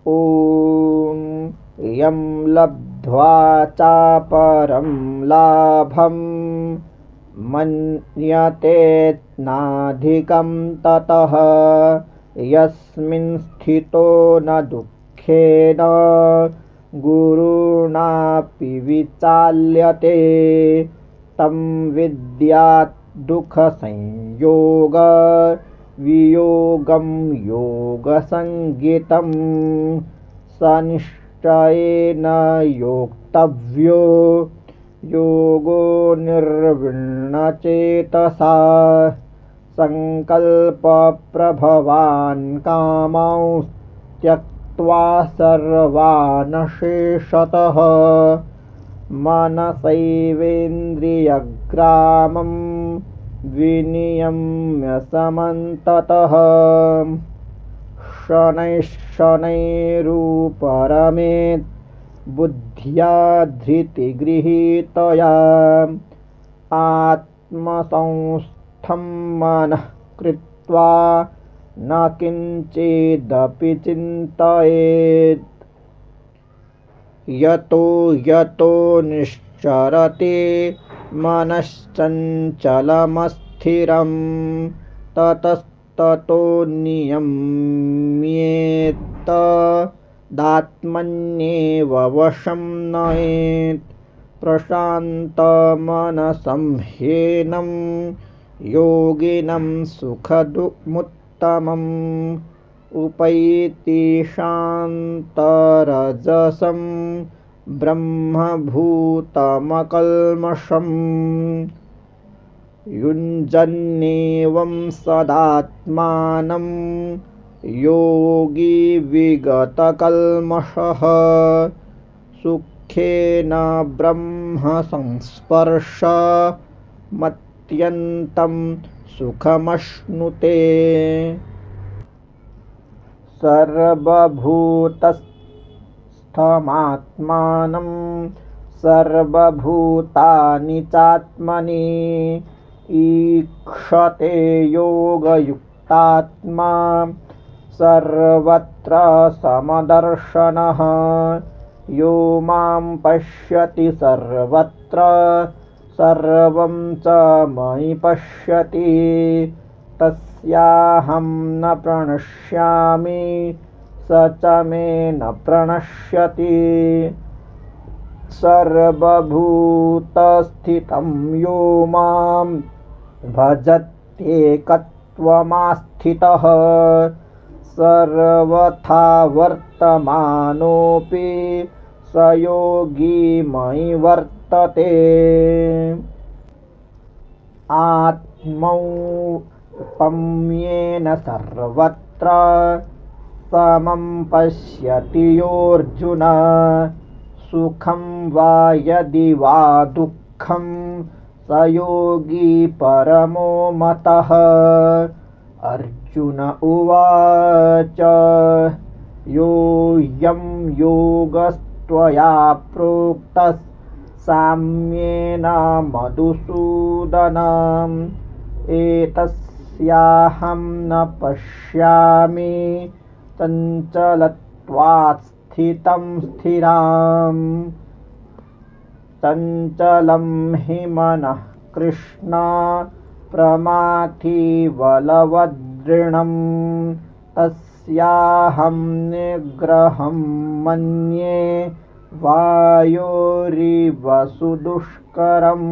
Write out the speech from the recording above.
ॐ यं लब्ध्वा चापरं लाभं मन्यतेऽनाधिकं ततः यस्मिन् स्थितो न दुःखेन गुरुणापि विचाल्यते तं विद्यात् दुःखसंयोग वियोगं योगसंज्ञितं स निश्चयेन योक्तव्यो योगो निर्विण्णचेतसा संकल्पप्रभवान् कामांस् त्यक्त्वा सर्वान् शेषतः मनसैवेन्द्रियग्रामं विनियम्य समन्ततः शनैः-शनैरुपरमेत् बुद्ध्या धृतिगृहीतया आत्मसंस्थं मनः कृत्वा न किञ्चिदपि चिन्तयेत् यतो यतो निश्चरते मनश्चञ्चलमस्थिरं ततस्ततो नियम्येत्तदात्मन्येव वशं नयेत् प्रशान्तमनसं ह्येनं योगिनं सुखमुत्तमम् उपैति शान्तरजसं ब्रह्मभूतमकल्मषम् युञ्जन्नेवं सदात्मानं योगी विगतकल्मषः सुखेन ब्रह्मसंस्पर्शमत्यन्तं सुखमश्नुते सर्वभूतस्थमात्मानं सर्वभूतानि चात्मनि ईक्षते योगयुक्तात्मा सर्वत्र समदर्शनः यो मां पश्यति सर्वत्र सर्वं च मयि पश्यति तस्याहं न प्रणश्यामि स च मे न प्रणश्यति सर्वभूतस्थितं यो मां भजत्येकत्वमास्थितः सर्वथा वर्तमानोऽपि स योगी मयि वर्तते आत्मौपम्येन सर्वत्र समं पश्यति योऽर्जुन सुखं वा यदि वा दुःखं स योगी परमो मतः अर्जुन उवाच योऽयं योगस्त्वया प्रोक्तः साम्येन मधुसूदन एतस्याहं न पश्यामि चञ्चलत्वात् स्थितं स्थिराम् चञ्चलं हि मनः कृष्ण प्रमाथि बलवदृढं तस्याहं निग्रहं मन्ये वायोरिव सुदुष्करम्।